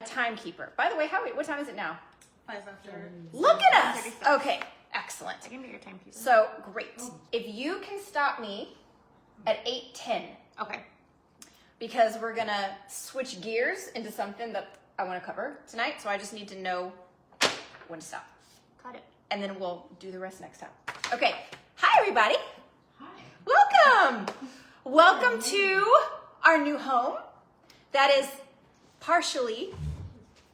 Timekeeper. By the way, what time is it now? 5 after. Look at us! Okay, excellent. I can be your timekeeper. So, great. If you can stop me at 8:10. Okay. Because we're gonna switch gears into something that I wanna cover tonight, so I just need to know when to stop. Got it. And then we'll do the rest next time. Okay, hi everybody. Hi. Welcome. Welcome to our new home that is partially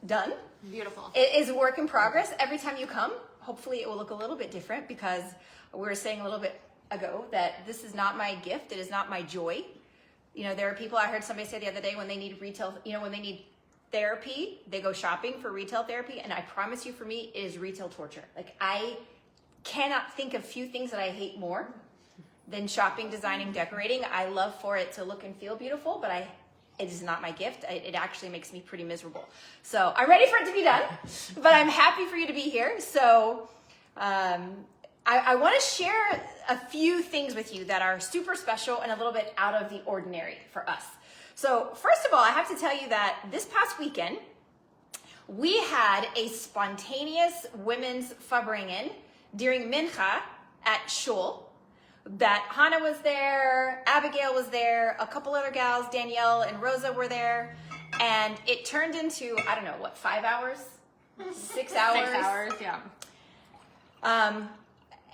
done. Beautiful. It is a work in progress. Every time you come, hopefully it will look a little bit different, because we were saying a little bit ago that this is not my gift. It is not my joy. You know, there are people, I heard somebody say the other day, when they need retail, when they need therapy, they go shopping for retail therapy. And I promise you, for me, it is retail torture. Like, I cannot think of few things that I hate more than shopping, designing, decorating. I love for it to look and feel beautiful, but it is not my gift. It actually makes me pretty miserable. So I'm ready for it to be done, but I'm happy for you to be here. So I want to share a few things with you that are super special and a little bit out of the ordinary for us. So first of all, I have to tell you that this past weekend, we had a spontaneous women's Fabringen during Mincha at Shul. That Hannah was there, Abigail was there, a couple other gals, Danielle and Rosa were there, and it turned into, 5 hours? 6 hours? 6 hours, yeah.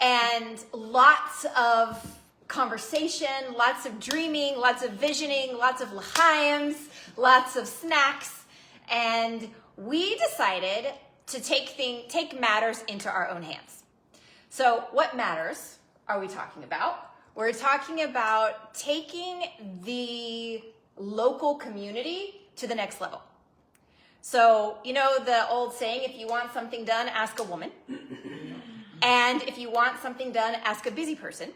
And lots of conversation, lots of dreaming, lots of visioning, lots of l'chaims, lots of snacks, and we decided to take matters into our own hands. So what matters are we talking about? We're talking about taking the local community to the next level. So, you know the old saying, if you want something done, ask a woman. And if you want something done, ask a busy person.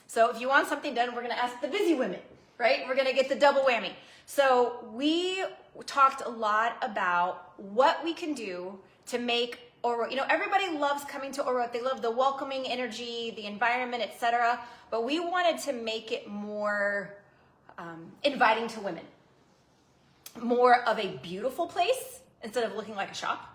So if you want something done, we're gonna ask the busy women, right? We're gonna get the double whammy. So we talked a lot about what we can do to make Orot. Everybody loves coming to Orot. They love the welcoming energy, the environment, etc. But we wanted to make it more inviting to women. More of a beautiful place instead of looking like a shop.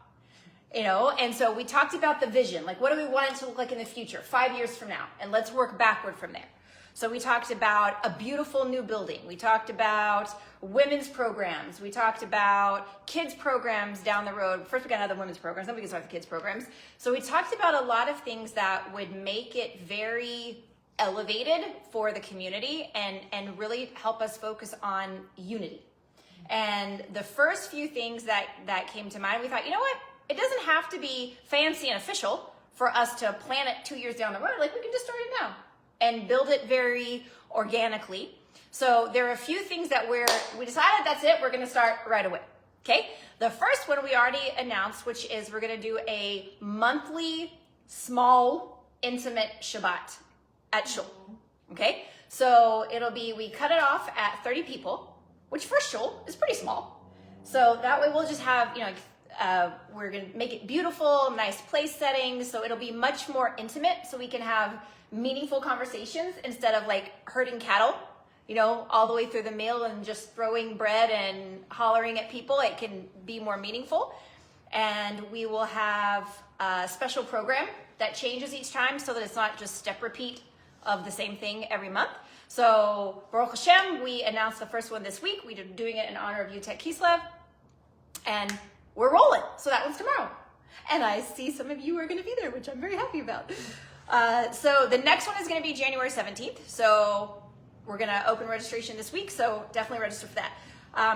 And so we talked about the vision. Like, what do we want it to look like in the future, 5 years from now? And let's work backward from there. So we talked about a beautiful new building. We talked about women's programs. We talked about kids programs down the road. First, we got other women's programs, then we can start the kids programs. So we talked about a lot of things that would make it very elevated for the community and really help us focus on unity. And the first few things that came to mind, we thought, you know what? It doesn't have to be fancy and official for us to plan it 2 years down the road. Like, we can just start it now and build it very organically. So there are a few things that we decided that's it, we're gonna start right away, okay? The first one we already announced, which is we're gonna do a monthly, small, intimate Shabbat at Shul, okay? So we cut it off at 30 people, which for Shul is pretty small. So that way we'll just have, we're gonna make it beautiful, nice place settings, so it'll be much more intimate, so we can have meaningful conversations instead of like herding cattle, all the way through the meal and just throwing bread and hollering at people. It can be more meaningful. And we will have a special program that changes each time so that it's not just step repeat of the same thing every month. So Baruch Hashem, we announced the first one this week. We're doing it in honor of Yutek Kislev. And we're rolling. So that one's tomorrow. And I see some of you are going to be there, which I'm very happy about. So the next one is going to be January 17th. So we're going to open registration this week. So definitely register for that.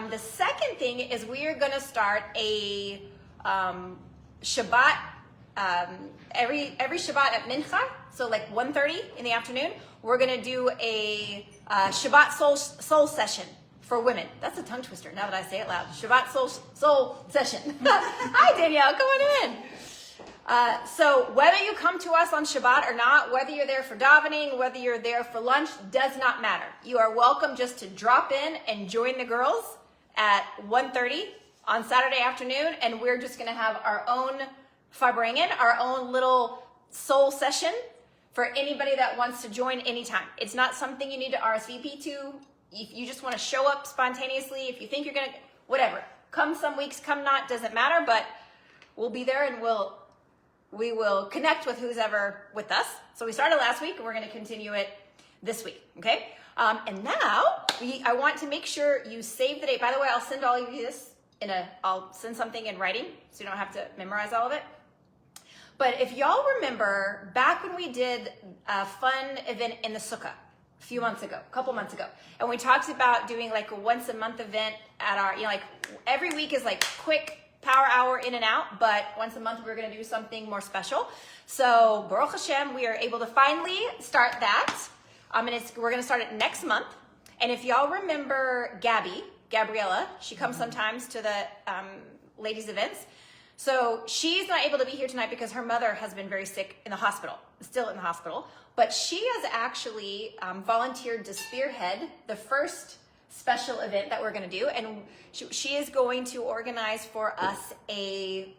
The second thing is we are going to start a Shabbat, every Shabbat at Mincha. So like 1:30 in the afternoon, we're going to do a Shabbat soul session for women. That's a tongue twister now that I say it loud. Shabbat soul session. Hi, Danielle. Come on in. So whether you come to us on Shabbat or not, whether you're there for davening, whether you're there for lunch, does not matter. You are welcome just to drop in and join the girls at 1:30 on Saturday afternoon, and we're just going to have our own Fabringen, our own little soul session for anybody that wants to join anytime. It's not something you need to RSVP to. If you just want to show up spontaneously, if you think you're going to, whatever. Come some weeks, come not, doesn't matter, but we'll be there and we will connect with who's ever with us. So we started last week and we're going to continue it this week, okay? And now I want to make sure you save the date. By the way, I'll send all of you this I'll send something in writing so you don't have to memorize all of it. But if y'all remember back when we did a fun event in the sukkah a couple months ago, and we talked about doing like a once a month event at our, like every week is like quick power hour in and out, but once a month we're going to do something more special. So Baruch Hashem, we are able to finally start that. And we're going to start it next month. And if y'all remember Gabriella, she comes sometimes to the ladies' events. So she's not able to be here tonight because her mother has been very sick in the hospital, still in the hospital. But she has actually volunteered to spearhead the first special event that we're going to do. And she is going to organize for us a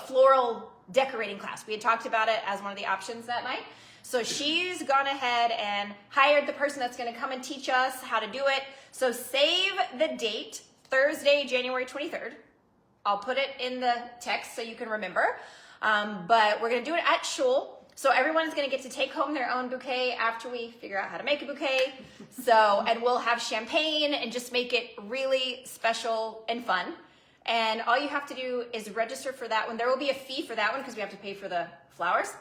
floral decorating class. We had talked about it as one of the options that night. So she's gone ahead and hired the person that's going to come and teach us how to do it. So save the date, Thursday, January 23rd. I'll put it in the text so you can remember. But we're going to do it at Shul. So everyone's going to get to take home their own bouquet after we figure out how to make a bouquet. And we'll have champagne and just make it really special and fun. And all you have to do is register for that one. There will be a fee for that one because we have to pay for the flowers.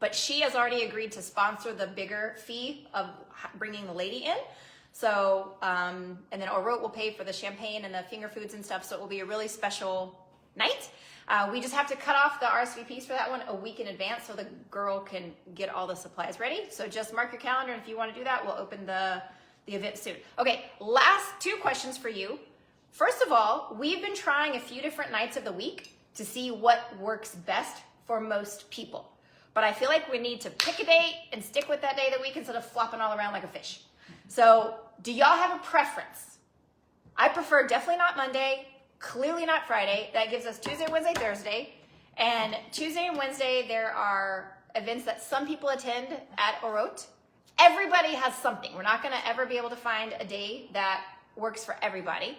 But she has already agreed to sponsor the bigger fee of bringing the lady in. So, and then Orot will pay for the champagne and the finger foods and stuff. So it will be a really special night. We just have to cut off the RSVPs for that one a week in advance so the girl can get all the supplies ready. So just mark your calendar. And if you want to do that, we'll open the event soon. Okay, last two questions for you. First of all, we've been trying a few different nights of the week to see what works best for most people. But I feel like we need to pick a date and stick with that day of the week instead of flopping all around like a fish. So do y'all have a preference? I prefer definitely not Monday, clearly not Friday. That gives us Tuesday, Wednesday, Thursday. And Tuesday and Wednesday, there are events that some people attend at Orot. Everybody has something. We're not going to ever be able to find a day that works for everybody.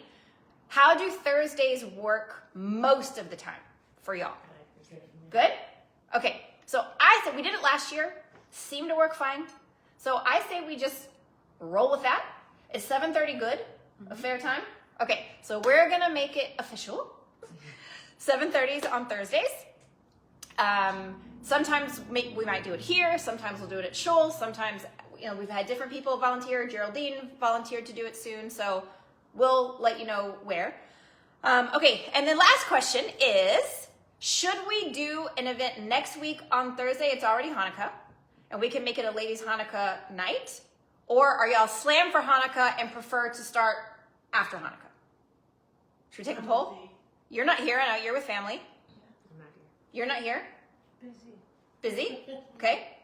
How do Thursdays work most of the time for y'all? Good? Okay. So I said, we did it last year, seemed to work fine. So I say we just roll with that. Is 7:30 good? A fair time? Okay, so we're gonna make it official. 7:30 is on Thursdays. Sometimes we might do it here. Sometimes we'll do it at Shul. Sometimes, we've had different people volunteer. Geraldine volunteered to do it soon. So we'll let you know where. Okay, and then last question is, should we do an event next week on Thursday? It's already Hanukkah, and we can make it a ladies' Hanukkah night. Or are y'all slammed for Hanukkah and prefer to start after Hanukkah? Should we take a poll? You're not here. I know you're with family. I'm not here. You're not here? Busy. Busy? Okay.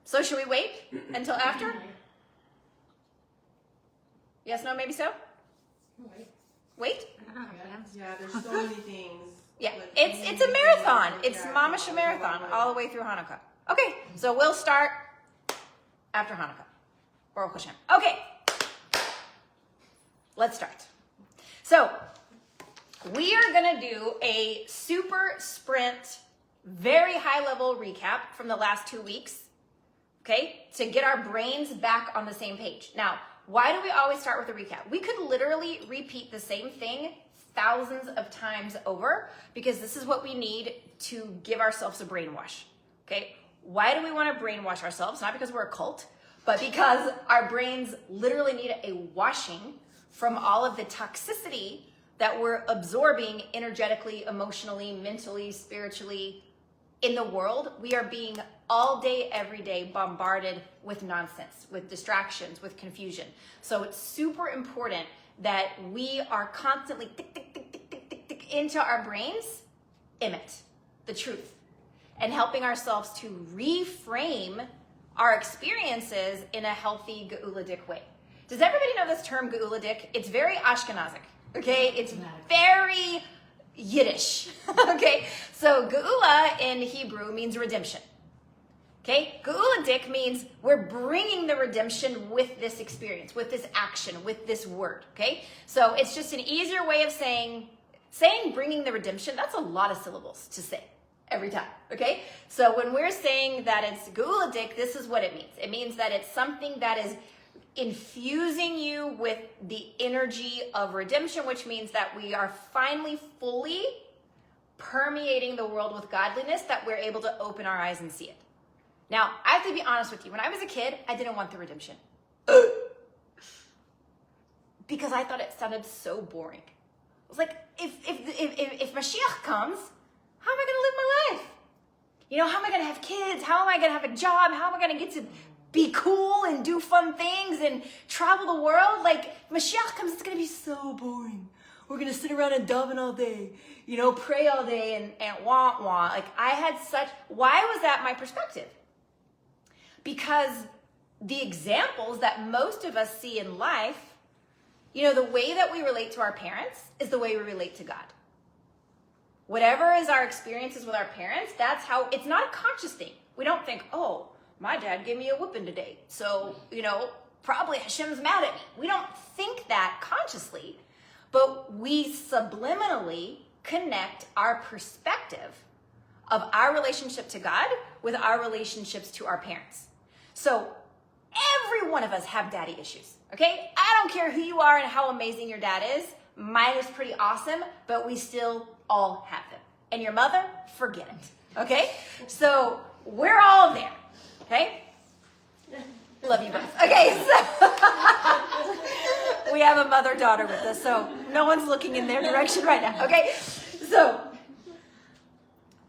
So should we wait until after? Yes, no, maybe so? Wait? Yeah, there's so many things. Yeah, it's a marathon. It's Mamish a marathon all the way through Hanukkah. Okay, so we'll start after Hanukkah. Baruch Hashem. Okay, let's start. So we are gonna do a super sprint, very high level recap from the last 2 weeks, okay, to get our brains back on the same page. Now, why do we always start with a recap? We could literally repeat the same thing thousands of times over because this is what we need to give ourselves a brainwash, okay? Why do we want to brainwash ourselves? Not because we're a cult, but because our brains literally need a washing from all of the toxicity that we're absorbing energetically, emotionally, mentally, spiritually in the world. We are being all day, every day bombarded with nonsense, with distractions, with confusion. So it's super important that we are constantly tick, tick, tick, tick, tick, tick, tick into our brains, emit the truth, and helping ourselves to reframe our experiences in a healthy geuladik way. Does everybody know this term geuladik? It's very Ashkenazic, okay? It's very Yiddish, okay? So geula in Hebrew means redemption, Okay, geuladik means we're bringing the redemption with this experience, with this action, with this word. Okay, so it's just an easier way of saying bringing the redemption. That's a lot of syllables to say every time. Okay, so when we're saying that it's geuladik, this is what it means. It means that it's something that is infusing you with the energy of redemption, which means that we are finally fully permeating the world with godliness, that we're able to open our eyes and see it. Now, I have to be honest with you. When I was a kid, I didn't want the redemption. Because I thought it sounded so boring. I was like, if Mashiach comes, how am I going to live my life? You know, how am I going to have kids? How am I going to have a job? How am I going to get to be cool and do fun things and travel the world? Like, if Mashiach comes, it's going to be so boring. We're going to sit around and daven all day, you know, pray all day and wah. Like, I had why was that my perspective? Because the examples that most of us see in life, you know, the way that we relate to our parents is the way we relate to God. Whatever is our experiences with our parents, that's how, it's not a conscious thing. We don't think, oh, my dad gave me a whooping today, so, you know, probably Hashem's mad at me. We don't think that consciously, but we subliminally connect our perspective of our relationship to God with our relationships to our parents. So every one of us have daddy issues, okay? I don't care who you are and how amazing your dad is. Mine is pretty awesome, but we still all have them. And your mother, forget it, okay? So we're all there, okay? Love you both. Okay, so we have a mother-daughter with us, so no one's looking in their direction right now, okay? So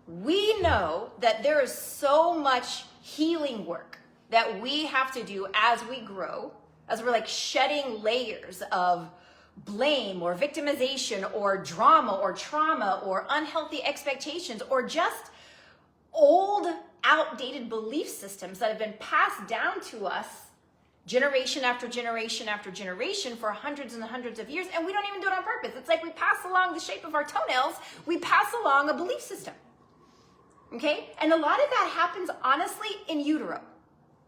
we know that there is so much healing work that we have to do as we grow, as we're like shedding layers of blame or victimization or drama or trauma or unhealthy expectations or just old, outdated belief systems that have been passed down to us generation after generation after generation for hundreds and hundreds of years, and we don't even do it on purpose. It's like we pass along the shape of our toenails, we pass along a belief system. Okay? And a lot of that happens honestly in utero.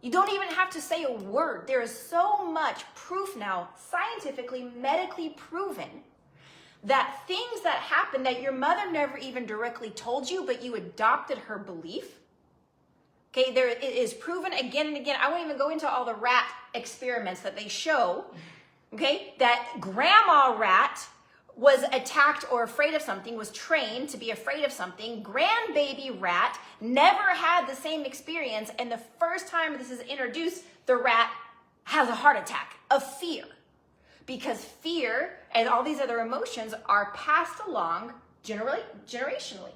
You don't even have to say a word. There is so much proof now, scientifically, medically proven, that things that happen that your mother never even directly told you, but you adopted her belief. Okay, it is proven again and again. I won't even go into all the rat experiments that they show, okay, that grandma rat was attacked or afraid of something, was trained to be afraid of something. Grandbaby rat never had the same experience, and the first time this is introduced, the rat has a heart attack of fear. Because fear and all these other emotions are passed along generationally.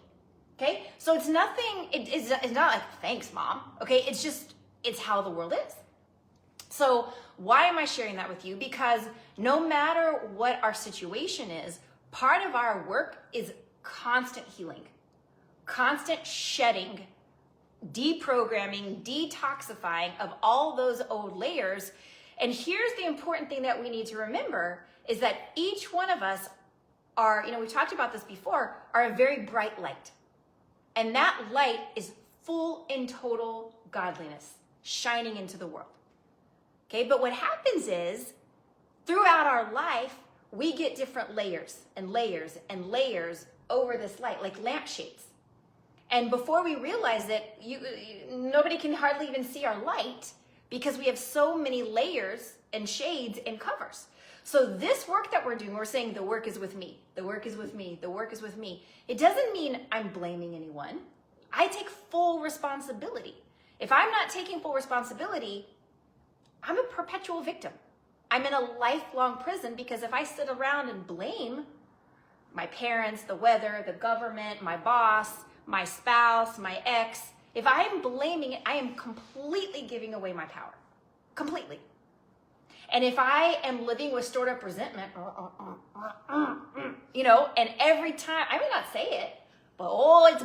Okay? So it's nothing, it's not like, thanks, mom. Okay? It's how the world is. So why am I sharing that with you? Because no matter what our situation is, part of our work is constant healing, constant shedding, deprogramming, detoxifying of all those old layers. And here's the important thing that we need to remember is that each one of us are, you know, we talked about this before, are a very bright light. And that light is full and total godliness shining into the world. Okay, but what happens is throughout our life, we get different layers and layers and layers over this light, like lampshades. And before we realize it, nobody can hardly even see our light because we have so many layers and shades and covers. So this work that we're doing, we're saying the work is with me, the work is with me, the work is with me. It doesn't mean I'm blaming anyone. I take full responsibility. If I'm not taking full responsibility, I'm a perpetual victim. I'm in a lifelong prison because if I sit around and blame my parents, the weather, the government, my boss, my spouse, my ex, if I'm blaming it, I am completely giving away my power. Completely. And if I am living with stored up resentment, you know, and every time, I may not say it, but oh, it's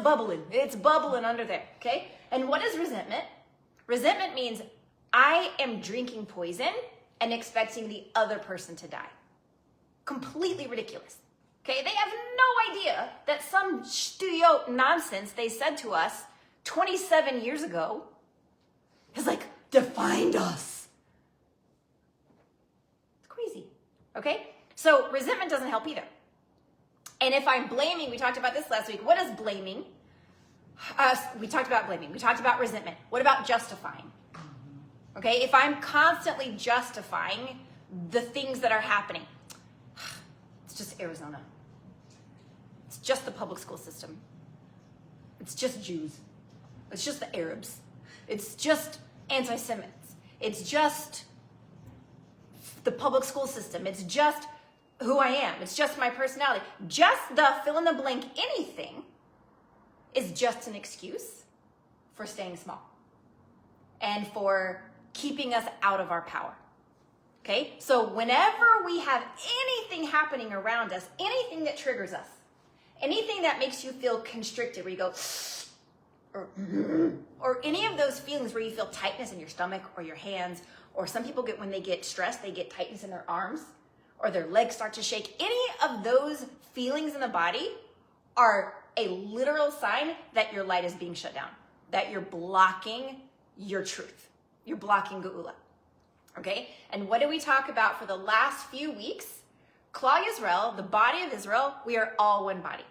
bubbling under there, okay? And what is resentment? Resentment means I am drinking poison and expecting the other person to die. Completely ridiculous. Okay, they have no idea that some studio nonsense they said to us 27 years ago has like defined us. It's crazy, okay? So resentment doesn't help either. And if I'm blaming, we talked about this last week. What is blaming? We talked about blaming. We talked about resentment. What about justifying? Okay, if I'm constantly justifying the things that are happening, it's just Arizona. It's just the public school system. It's just Jews. It's just the Arabs. It's just anti-Semites. It's just the public school system. It's just who I am. It's just my personality. Just the fill in the blank anything is just an excuse for staying small and for keeping us out of our power. Okay? So whenever we have anything happening around us, anything that triggers us, anything that makes you feel constricted, where you go, or any of those feelings where you feel tightness in your stomach or your hands, or some people get, when they get stressed, they get tightness in their arms or their legs start to shake. Any of those feelings in the body are a literal sign that your light is being shut down, that you're blocking your truth. You're blocking Geula. Okay? And what did we talk about for the last few weeks? Klal Yisrael, the body of Israel, we are all one body.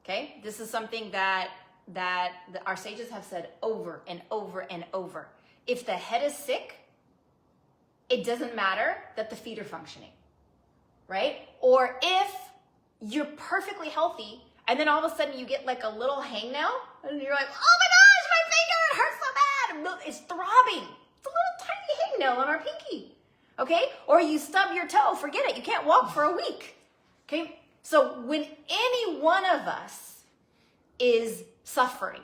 Okay? This is something that our sages have said over and over and over. If the head is sick, it doesn't matter that the feet are functioning, right? Or if you're perfectly healthy and then all of a sudden you get like a little hangnail and you're like, oh my gosh, my finger, it hurts so bad. It's throbbing. It's a little tiny hangnail on our pinky, okay? Or you stub your toe, forget it. You can't walk for a week, okay? So when any one of us is suffering,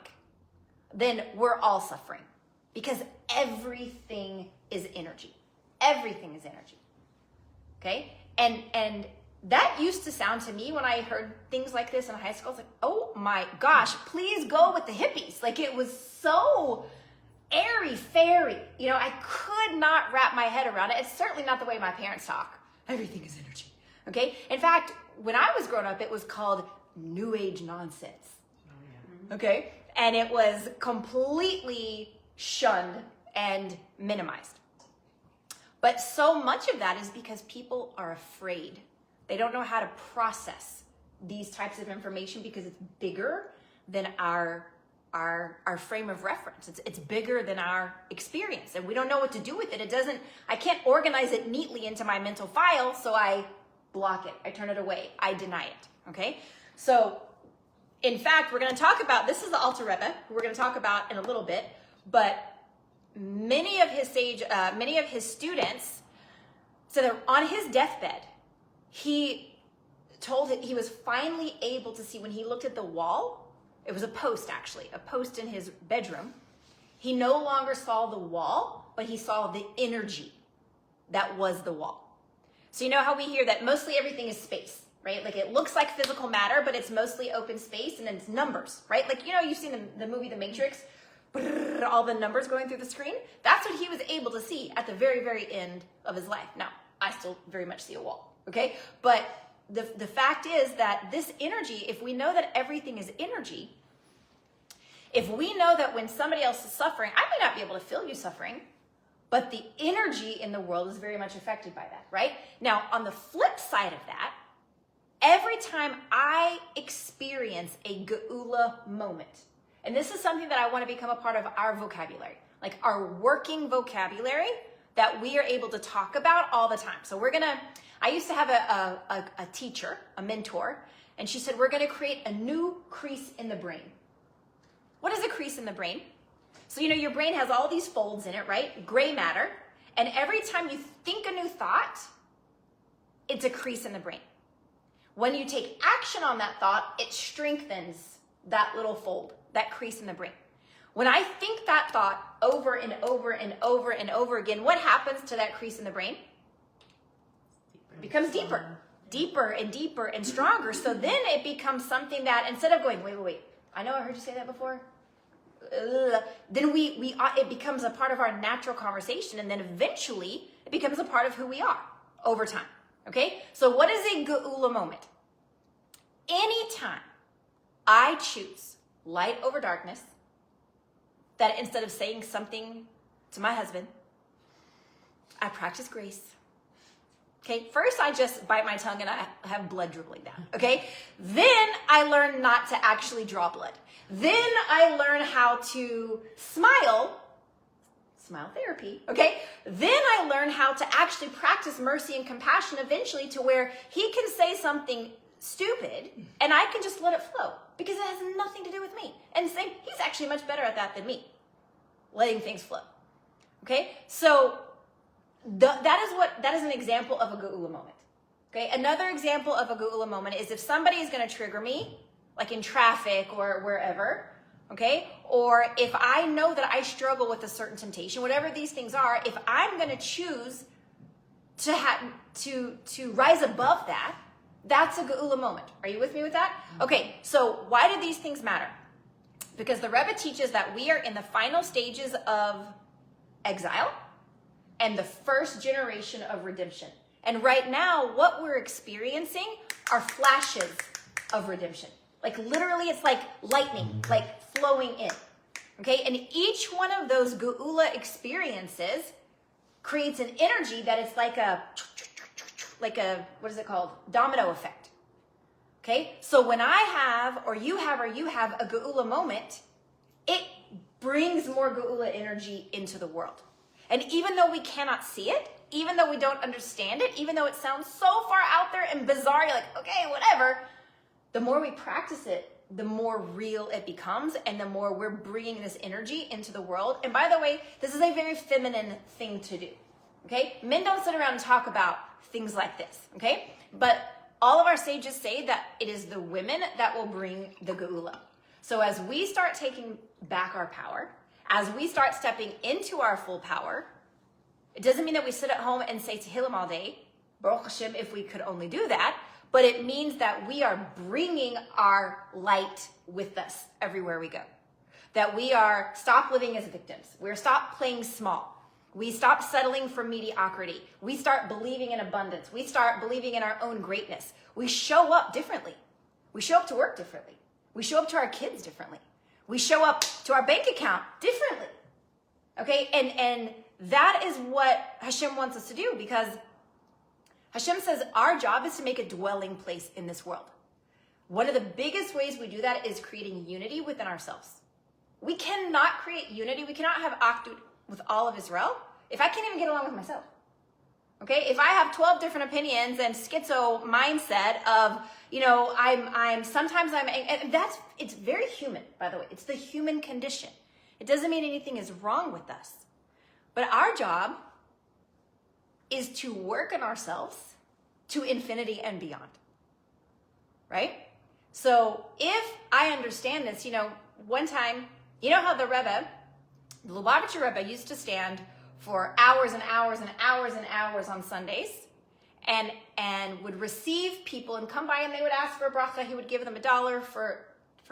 then we're all suffering because everything is energy. Everything is energy, okay? And that used to sound to me when I heard things like this in high school. It's like, oh my gosh, please go with the hippies. Like it was so airy-fairy. You know, I could not wrap my head around it. It's certainly not the way my parents talk. Everything is energy, okay? In fact, when I was growing up, it was called New Age nonsense, okay? And it was completely shunned and minimized. But so much of that is because people are afraid. They don't know how to process these types of information because it's bigger than our frame of reference. It's bigger than our experience, and we don't know what to do with it. I can't organize it neatly into my mental file, so I block it. I turn it away. I deny it, okay? So, in fact, we're going to talk about, this is the Alter Rebbe, who we're going to talk about in a little bit, but many of his students, so that on his deathbed, he was finally able to see, when he looked at the wall, it was a post actually, a post in his bedroom. He no longer saw the wall, but he saw the energy that was the wall. So you know how we hear that mostly everything is space, right? Like it looks like physical matter, but it's mostly open space and it's numbers, right? Like, you know, you've seen the movie The Matrix, all the numbers going through the screen. That's what he was able to see at the very, very end of his life. Now, I still very much see a wall, okay? But the fact is that this energy, if we know that everything is energy, if we know that when somebody else is suffering, I may not be able to feel you suffering, but the energy in the world is very much affected by that, right? Now, on the flip side of that, every time I experience a Geula moment, and this is something that I want to become a part of our vocabulary, like our working vocabulary that we are able to talk about all the time. So I used to have a teacher, a mentor, and she said, we're going to create a new crease in the brain. What is a crease in the brain? So, you know, your brain has all these folds in it, right? Gray matter. And every time you think a new thought, it's a crease in the brain. When you take action on that thought, it strengthens that little fold, that crease in the brain. When I think that thought over and over and over and over again, what happens to that crease in the brain? It becomes deeper and deeper and stronger. So then it becomes something that instead of going, wait, I know I heard you say that before. Then it becomes a part of our natural conversation, and then eventually it becomes a part of who we are over time. Okay? So what is a Geula moment? Anytime I choose light over darkness, that instead of saying something to my husband, I practice grace. Okay, first I just bite my tongue and I have blood dribbling down, okay? Then I learn not to actually draw blood. Then I learn how to smile therapy, okay? Then I learn how to actually practice mercy and compassion eventually to where he can say something stupid and I can just let it flow because it has nothing to do with me. And he's actually much better at that than me, letting things flow, okay? So that is an example of a geula moment, okay? Another example of a geula moment is if somebody is going to trigger me, like in traffic or wherever, okay? Or if I know that I struggle with a certain temptation, whatever these things are, if I'm going to choose to rise above that, that's a geula moment. Are you with me with that? Okay, so why do these things matter? Because the Rebbe teaches that we are in the final stages of exile and the first generation of redemption. And right now, what we're experiencing are flashes of redemption. Like literally, it's like lightning, like flowing in. Okay, and each one of those geula experiences creates an energy that it's like a, what is it called? Domino effect. Okay, so when I have, or you have a geula moment, it brings more geula energy into the world. And even though we cannot see it, even though we don't understand it, even though it sounds so far out there and bizarre, you're like, okay, whatever, the more we practice it, the more real it becomes and the more we're bringing this energy into the world. And by the way, this is a very feminine thing to do, okay? Men don't sit around and talk about things like this, okay? But all of our sages say that it is the women that will bring the geula. So as we start taking back our power, as we start stepping into our full power, it doesn't mean that we sit at home and say Tehillim all day, Baruch Hashem, if we could only do that, but it means that we are bringing our light with us everywhere we go. That we are stop living as victims. We're stop playing small. We stop settling for mediocrity. We start believing in abundance. We start believing in our own greatness. We show up differently. We show up to work differently. We show up to our kids differently. We show up to our bank account differently. Okay, and that is what Hashem wants us to do, because Hashem says our job is to make a dwelling place in this world. One of the biggest ways we do that is creating unity within ourselves. We cannot create unity. We cannot have achdut with all of Israel if I can't even get along with myself. Okay, if I have 12 different opinions and schizo mindset of, and it's very human, by the way. It's the human condition. It doesn't mean anything is wrong with us. But our job is to work on ourselves to infinity and beyond, right? So if I understand this, one time, how the Rebbe, the Lubavitcher Rebbe used to stand for hours and hours and hours and hours on Sundays and would receive people and come by and they would ask for a bracha. He would give them $1 for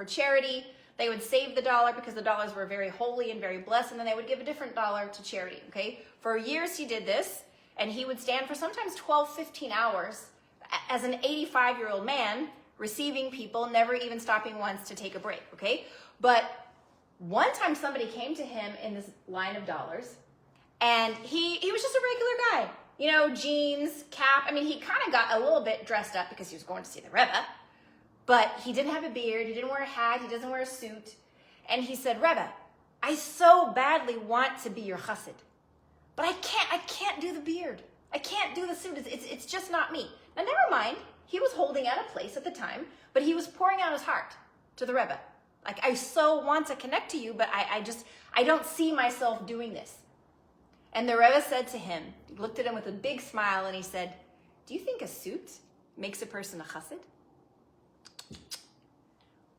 charity. They would save the dollar because the dollars were very holy and very blessed, and then they would give a different dollar to charity, okay? For years he did this, and he would stand for sometimes 12, 15 hours as an 85-year-old man receiving people, never even stopping once to take a break, okay? But one time somebody came to him in this line of dollars, and he was just a regular guy, jeans, cap. I mean, he kind of got a little bit dressed up because he was going to see the Rebbe, but he didn't have a beard, he didn't wear a hat, he doesn't wear a suit. And he said, Rebbe, I so badly want to be your chassid, but I can't do the beard. I can't do the suit. It's just not me. Now, never mind. He was holding out a place at the time, but he was pouring out his heart to the Rebbe. Like, I so want to connect to you, but I don't see myself doing this. And the Rebbe said to him, he looked at him with a big smile, and he said, do you think a suit makes a person a chassid?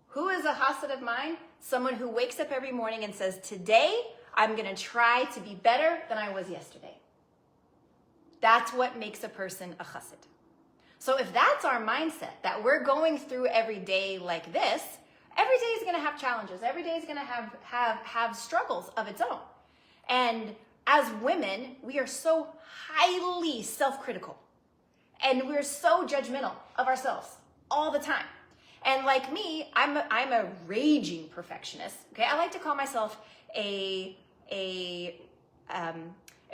Who is a chassid of mine? Someone who wakes up every morning and says, today, I'm going to try to be better than I was yesterday. That's what makes a person a chassid. So if that's our mindset, that we're going through every day like this, every day is going to have challenges. Every day is going to have struggles of its own. And as women, we are so highly self-critical. And we're so judgmental of ourselves all the time. And like me, I'm a raging perfectionist. Okay, I like to call myself a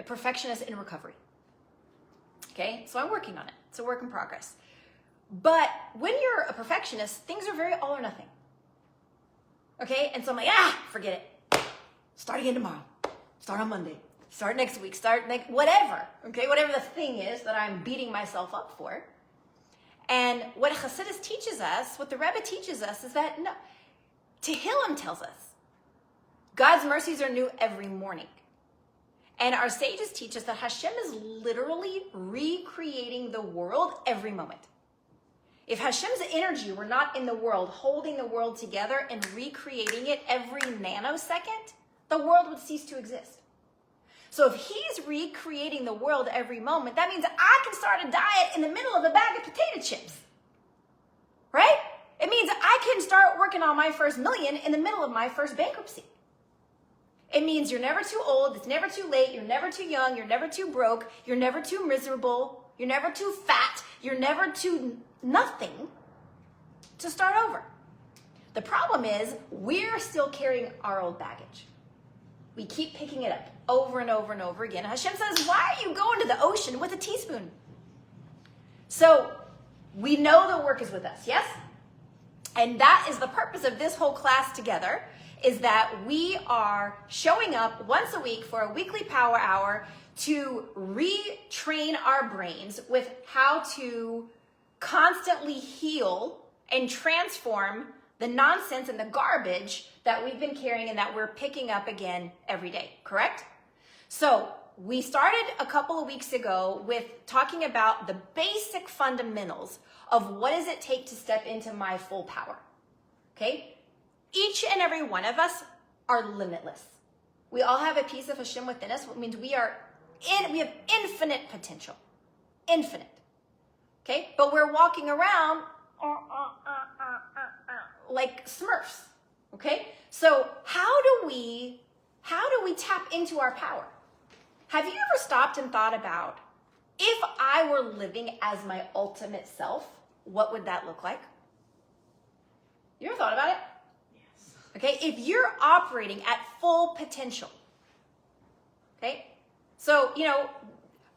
perfectionist in recovery. Okay, so I'm working on it. It's a work in progress. But when you're a perfectionist, things are very all or nothing. Okay, and so I'm like, forget it. Start again tomorrow. Start on Monday. Start next week. Start next, whatever. Okay, whatever the thing is that I'm beating myself up for. And what Hasidus teaches us, what the Rebbe teaches us, is that no, Tehillim tells us God's mercies are new every morning. And our sages teach us that Hashem is literally recreating the world every moment. If Hashem's energy were not in the world, holding the world together and recreating it every nanosecond, the world would cease to exist. So if he's recreating the world every moment, that means I can start a diet in the middle of a bag of potato chips. Right? It means I can start working on my first million in the middle of my first bankruptcy. It means you're never too old, it's never too late, you're never too young, you're never too broke, you're never too miserable, you're never too fat, you're never too nothing to start over. The problem is we're still carrying our old baggage. We keep picking it up over and over and over again. Hashem says, why are you going to the ocean with a teaspoon? So we know the work is with us, yes? And that is the purpose of this whole class together, is that we are showing up once a week for a weekly power hour to retrain our brains with how to constantly heal and transform the nonsense and the garbage that we've been carrying and that we're picking up again every day, correct? So we started a couple of weeks ago with talking about the basic fundamentals of what does it take to step into my full power, okay? Each and every one of us are limitless. We all have a piece of Hashem within us, which means we have infinite potential, infinite, okay? But we're walking around like Smurfs, okay? So how do we tap into our power? Have you ever stopped and thought about, if I were living as my ultimate self, what would that look like? You ever thought about it? Yes. Okay, if you're operating at full potential, okay? So, you know,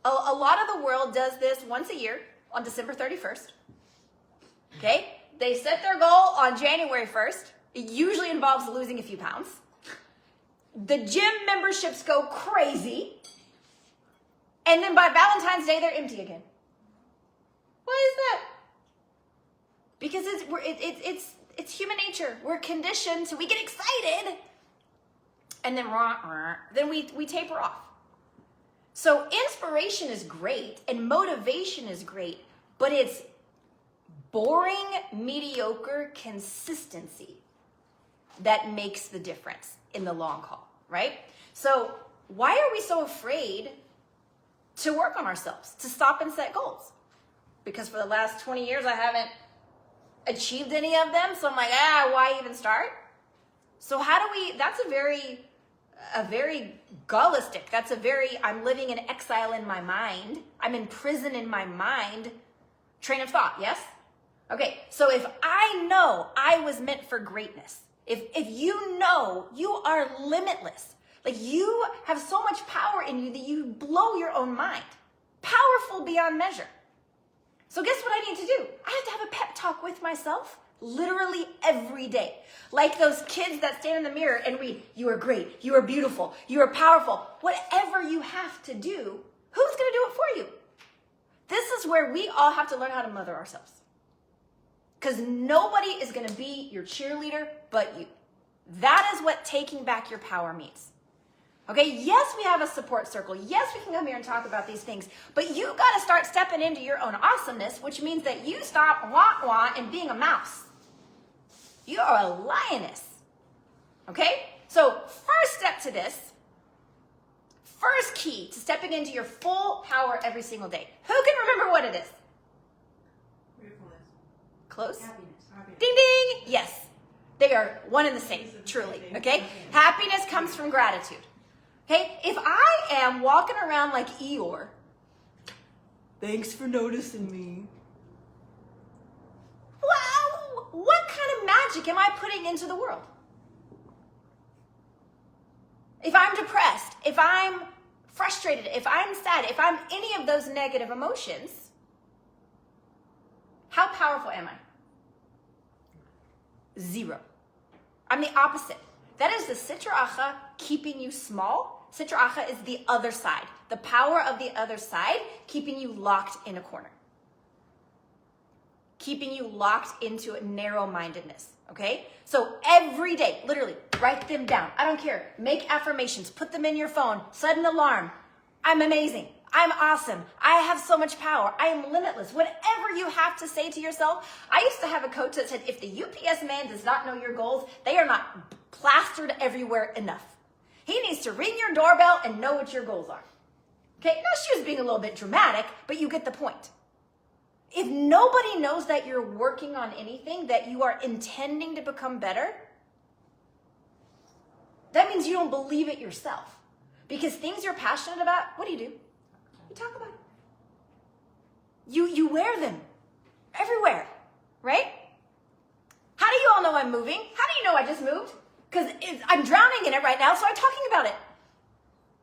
a lot of the world does this once a year on December 31st, okay? They set their goal on January 1st. It usually involves losing a few pounds. The gym memberships go crazy. And then by Valentine's Day, they're empty again. Why is that? Because it's human nature. We're conditioned, so we get excited. And then we taper off. So inspiration is great and motivation is great, but it's boring, mediocre consistency that makes the difference in the long haul, right? So why are we so afraid to work on ourselves, to stop and set goals? Because for the last 20 years, I haven't achieved any of them. So I'm like, why even start? So how do we, that's a very gullistic, I'm living in exile in my mind. I'm in prison in my mind train of thought, yes? Okay, so if I know I was meant for greatness, if you know you are limitless, like you have so much power in you that you blow your own mind, powerful beyond measure. So guess what I need to do? I have to have a pep talk with myself literally every day. Like those kids that stand in the mirror and read, you are great, you are beautiful, you are powerful. Whatever you have to do, who's going to do it for you? This is where we all have to learn how to mother ourselves. Because nobody is going to be your cheerleader but you. That is what taking back your power means. Okay, yes, we have a support circle. Yes, we can come here and talk about these things. But you got to start stepping into your own awesomeness, which means that you stop wah-wah and being a mouse. You are a lioness. Okay? So first step to this, first key to stepping into your full power every single day. Who can remember what it is? Gratefulness. Close? Happiness. Ding, ding. Yes. They are one and the same, truly. Okay? Happiness comes from gratitude. Okay? If I am walking around like Eeyore, thanks for noticing me. Wow, what kind of magic am I putting into the world? if I'm depressed, if I'm frustrated, if I'm sad, if I'm any of those negative emotions, how powerful am I? 0. I'm the opposite. That is the sitra acha keeping you small. Sitra acha is the other side. The power of the other side keeping you locked in a corner. Keeping you locked into a narrow-mindedness, okay? So every day, literally, write them down. I don't care. Make affirmations. Put them in your phone. Set an alarm. I'm amazing. I'm awesome. I have so much power. I am limitless. Whatever you have to say to yourself. I used to have a coach that said, if the UPS man does not know your goals, they are not plastered everywhere enough. He needs to ring your doorbell and know what your goals are. Okay, now she was being a little bit dramatic, but you get the point. If nobody knows that you're working on anything, that you are intending to become better, that means you don't believe it yourself. Because things you're passionate about, what do? You talk about it. You wear them everywhere, right? How do you all know I'm moving? How do you know I just moved? Because I'm drowning in it right now, so I'm talking about it.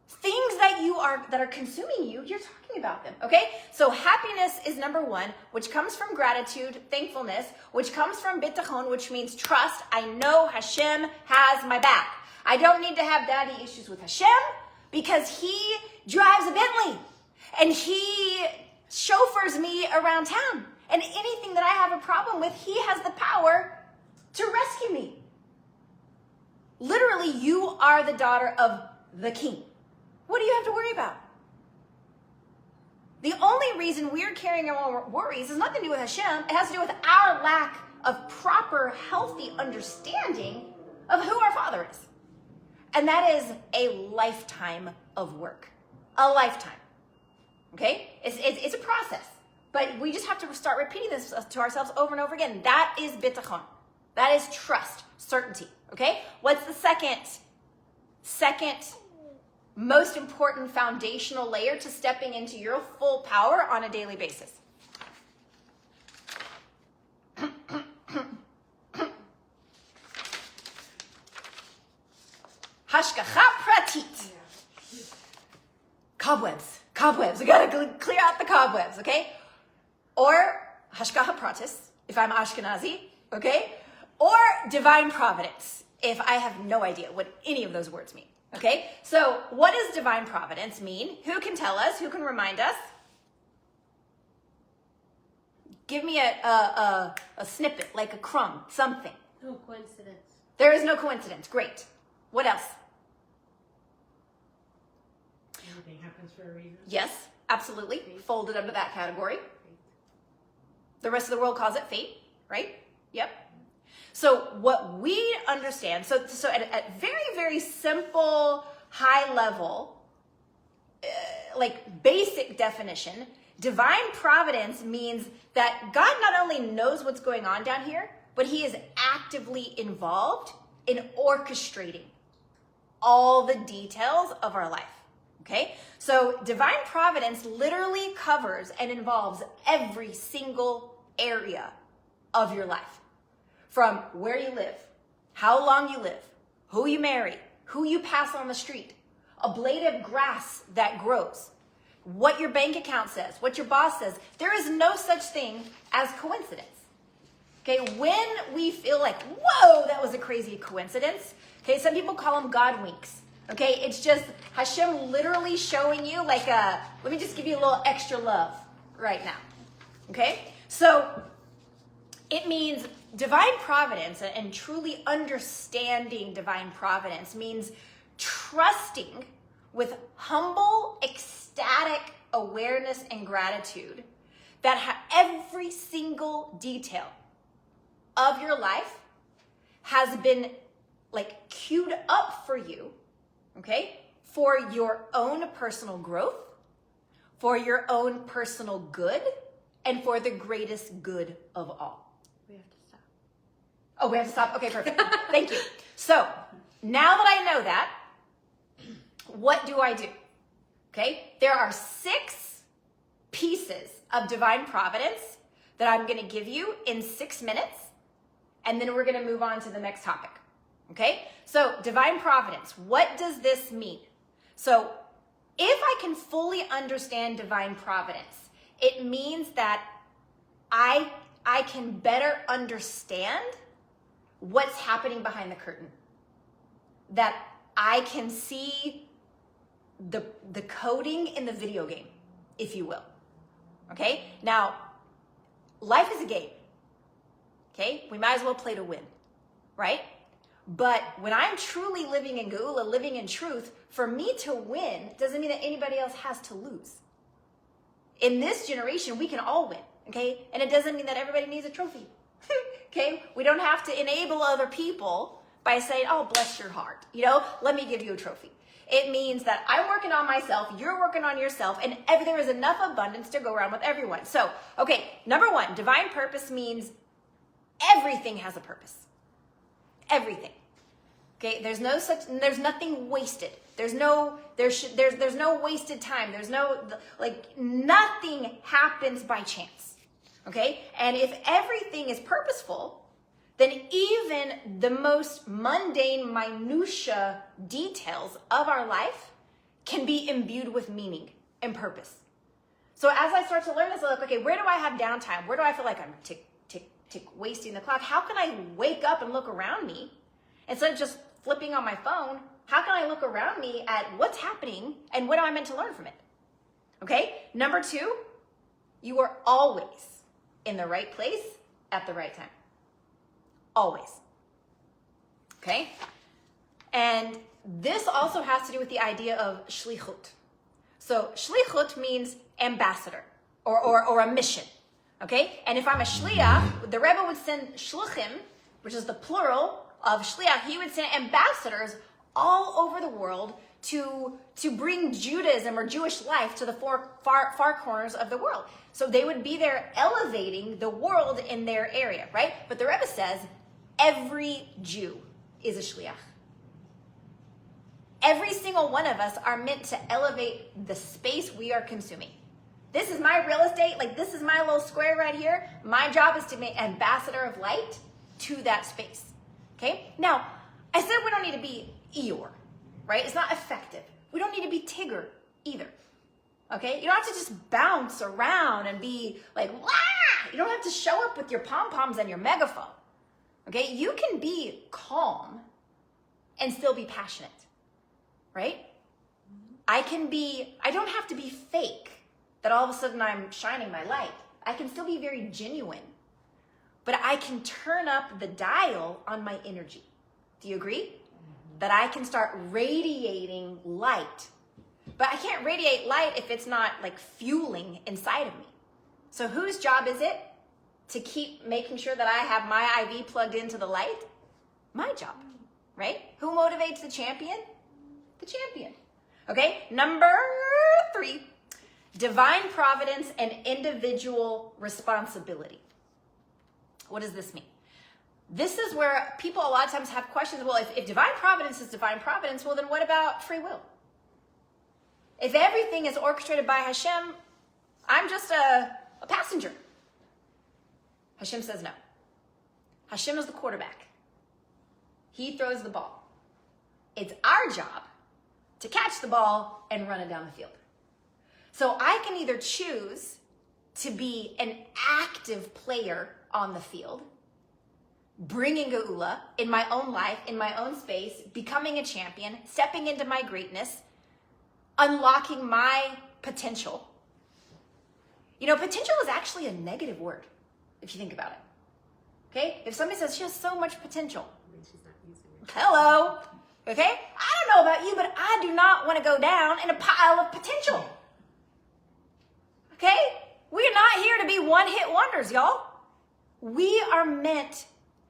Things that are consuming you, you're talking about them, okay? So happiness is number 1, which comes from gratitude, thankfulness, which comes from bitachon, which means trust. I know Hashem has my back. I don't need to have daddy issues with Hashem because he drives a Bentley and he chauffeurs me around town. And anything that I have a problem with, he has the power to rescue me. Literally, you are the daughter of the king. What do you have to worry about? The only reason we're carrying our worries has nothing to do with Hashem. It has to do with our lack of proper, healthy understanding of who our Father is. And that is a lifetime of work. A lifetime. Okay? It's a process. But we just have to start repeating this to ourselves over and over again. That is bitachon. That is trust, certainty. Okay? What's the second most important foundational layer to stepping into your full power on a daily basis? Hashgacha pratit. Cobwebs. We gotta clear out the cobwebs, okay? Or hashgacha pratis, if I'm Ashkenazi, okay? Or divine providence, if I have no idea what any of those words mean. Okay, so what does divine providence mean? Who can tell us? Who can remind us? Give me a snippet, like a crumb, something. No coincidence. There is no coincidence. Great. What else? Everything happens for a reason. Yes, absolutely. Folded under that category. The rest of the world calls it fate, right? Yep. So what we understand, so at very, very simple, high level, like basic definition, divine providence means that God not only knows what's going on down here, but he is actively involved in orchestrating all the details of our life. Okay? So divine providence literally covers and involves every single area of your life. From where you live, how long you live, who you marry, who you pass on the street, a blade of grass that grows, what your bank account says, what your boss says. There is no such thing as coincidence. Okay, when we feel like, whoa, that was a crazy coincidence. Okay, some people call them God winks. Okay, it's just Hashem literally showing you like let me just give you a little extra love right now. Okay, so it means divine providence and truly understanding divine providence means trusting with humble, ecstatic awareness and gratitude that every single detail of your life has been like queued up for you, okay, for your own personal growth, for your own personal good, and for the greatest good of all. We have to stop. Oh, we have to stop? Okay, perfect. Thank you. So, now that I know that, what do I do? Okay, there are 6 pieces of divine providence that I'm going to give you in 6 minutes, and then we're going to move on to the next topic. Okay, so divine providence, what does this mean? So if I can fully understand divine providence, it means that I can better understand what's happening behind the curtain. That I can see the coding in the video game, if you will. Okay, now life is a game. Okay, we might as well play to win, right? But when I'm truly living in Geula, living in truth, for me to win doesn't mean that anybody else has to lose. In this generation, we can all win, okay? And it doesn't mean that everybody needs a trophy, okay? We don't have to enable other people by saying, oh, bless your heart, let me give you a trophy. It means that I'm working on myself, you're working on yourself, and there is enough abundance to go around with everyone. So, okay, number one, divine purpose means everything has a purpose. Everything. Okay, there's nothing wasted. There's no wasted time. Nothing happens by chance. Okay? And if everything is purposeful, then even the most mundane minutia details of our life can be imbued with meaning and purpose. So as I start to learn this, I look, okay, where do I have downtime? Where do I feel like I'm tick, wasting the clock? How can I wake up and look around me instead of just flipping on my phone? How can I look around me at what's happening and what am I meant to learn from it? Okay, number two, you are always in the right place at the right time. Always. Okay, and this also has to do with the idea of shlichut. So shlichut means ambassador or a mission. Okay, and if I'm a shliach, the Rebbe would send shluchim, which is the plural of shliach. He would send ambassadors all over the world to bring Judaism or Jewish life to the far corners of the world. So they would be there elevating the world in their area, right? But the Rebbe says every Jew is a shliach. Every single one of us are meant to elevate the space we are consuming. This is my real estate, this is my little square right here. My job is to be ambassador of light to that space. Okay? Now, I said we don't need to be Eeyore, right? It's not effective. We don't need to be Tigger either. Okay? You don't have to just bounce around and be like, wah! You don't have to show up with your pom-poms and your megaphone. Okay? You can be calm and still be passionate, right? I don't have to be fake that all of a sudden I'm shining my light. I can still be very genuine, but I can turn up the dial on my energy. Do you agree? That I can start radiating light, but I can't radiate light if it's not fueling inside of me. So whose job is it to keep making sure that I have my IV plugged into the light? My job, right? Who motivates the champion? The champion. Okay, number 3, divine providence and individual responsibility. What does this mean? This is where people a lot of times have questions. Well, if divine providence is divine providence, well, then what about free will? If everything is orchestrated by Hashem, I'm just a passenger. Hashem says no. Hashem is the quarterback. He throws the ball. It's our job to catch the ball and run it down the field. So I can either choose to be an active player on the field, bringing Geula in my own life, in my own space, becoming a champion, stepping into my greatness, unlocking my potential. Potential is actually a negative word, if you think about it. Okay? If somebody says she has so much potential, She's not using it. hello, okay? I don't know about you, but I do not want to go down in a pile of potential. Okay? We're not here to be one-hit wonders, y'all. We are meant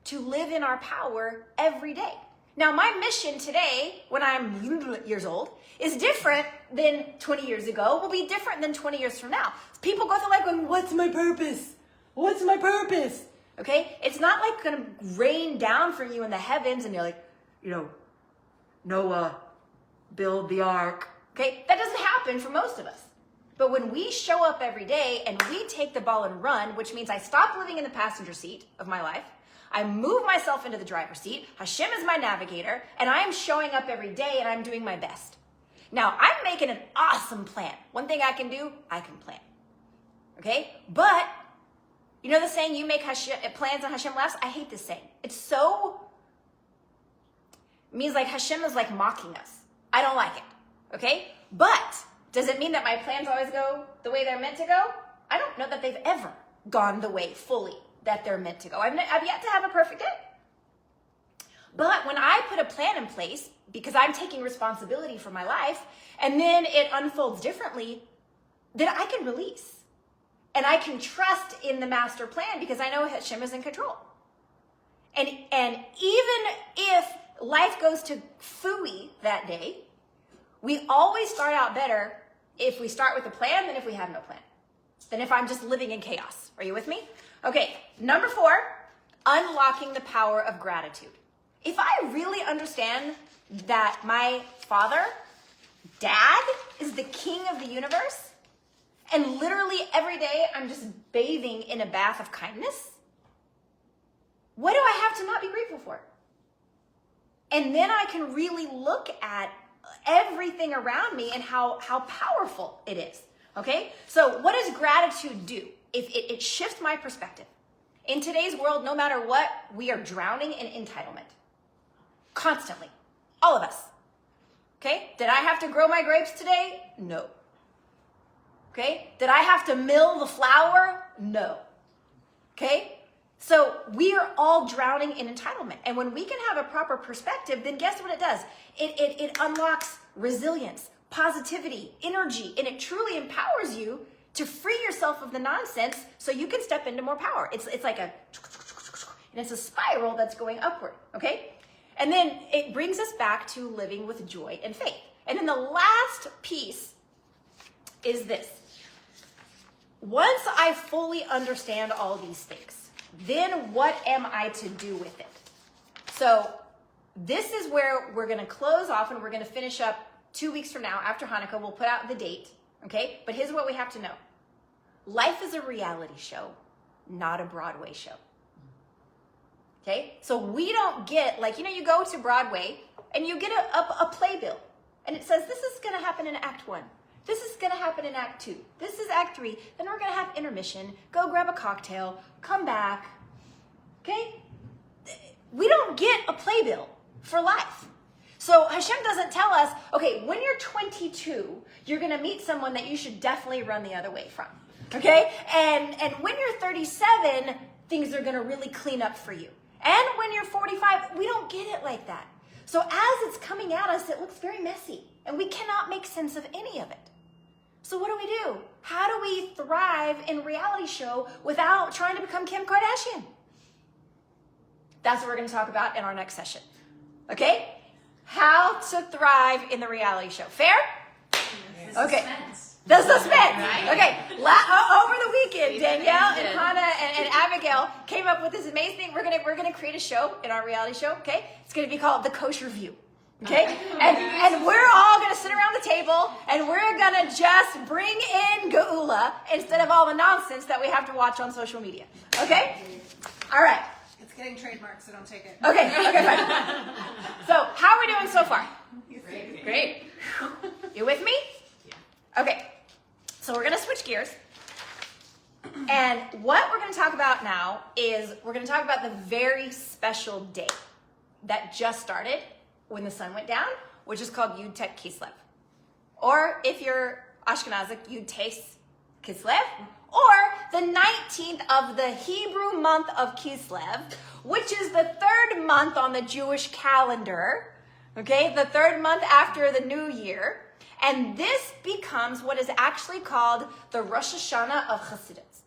to live in our power every day. Now, my mission today, when I'm years old, is different than 20 years ago, will be different than 20 years from now. People go through what's my purpose? What's my purpose? Okay? It's not going to rain down from you in the heavens and you're like, Noah, build the ark. Okay? That doesn't happen for most of us. But when we show up every day and we take the ball and run, which means I stop living in the passenger seat of my life, I move myself into the driver's seat, Hashem is my navigator, and I am showing up every day and I'm doing my best. Now, I'm making an awesome plan. One thing I can do, I can plan. Okay? But, you know the saying, you make plans and Hashem laughs? I hate this saying. It means like Hashem is like mocking us. I don't like it. Okay? But, does it mean that my plans always go the way they're meant to go? I don't know that they've ever gone the way fully that they're meant to go. I've yet to have a perfect day. But when I put a plan in place, because I'm taking responsibility for my life, and then it unfolds differently, then I can release. And I can trust in the master plan because I know Hashem is in control. And even if life goes to phooey that day, we always start out better if we start with a plan than if we have no plan. Than if I'm just living in chaos. Are you with me? Okay, number 4, unlocking the power of gratitude. If I really understand that my father, dad, is the king of the universe, and literally every day I'm just bathing in a bath of kindness, what do I have to not be grateful for? And then I can really look at everything around me and how powerful it is. Okay? So what does gratitude do? It shifts my perspective. In today's world, no matter what, we are drowning in entitlement. Constantly. All of us. Okay? Did I have to grow my grapes today? No. Okay? Did I have to mill the flour? No. Okay? So we are all drowning in entitlement. And when we can have a proper perspective, then guess what it does? It unlocks resilience, positivity, energy, and it truly empowers you to free yourself of the nonsense so you can step into more power. It's like and it's a spiral that's going upward, okay? And then it brings us back to living with joy and faith. And then the last piece is this. Once I fully understand all these things, then what am I to do with it? So this is where we're going to close off and we're going to finish up 2 weeks from now after Hanukkah. We'll put out the date, okay? But here's what we have to know. Life is a reality show, not a Broadway show. Okay? So we don't get, like, you go to Broadway and you get a playbill and it says this is going to happen in Act 1. This is going to happen in Act 2. This is Act 3. Then we're going to have intermission. Go grab a cocktail. Come back. Okay? We don't get a playbill for life. So Hashem doesn't tell us, okay, when you're 22, you're going to meet someone that you should definitely run the other way from. Okay? And when you're 37, things are going to really clean up for you. And when you're 45, we don't get it like that. So as it's coming at us, it looks very messy. And we cannot make sense of any of it. So what do? How do we thrive in reality show without trying to become Kim Kardashian? That's what we're going to talk about in our next session. Okay? How to thrive in the reality show. Fair? Okay. The suspense. Right? Okay. Over the weekend, Danielle and Hannah and Abigail came up with this amazing thing. We're gonna create a show in our reality show. Okay. It's gonna be called The Kosher View. Okay. And we're all gonna sit around the table and we're gonna just bring in Geula instead of all the nonsense that we have to watch on social media. Okay. All right. It's getting trademarked, so don't take it. Okay, fine. So, how are we doing so far? Great. You with me? Yeah. Okay, so we're going to switch gears. And what we're going to talk about now is we're going to talk about the very special day that just started when the sun went down, which is called Yud Tet Kislev. Or if you're Ashkenazic, Yud Tes Kislev. Or the 19th of the Hebrew month of Kislev, which is the 3rd month on the Jewish calendar, okay, the 3rd month after the New Year, and this becomes what is actually called the Rosh Hashanah of Chassidus,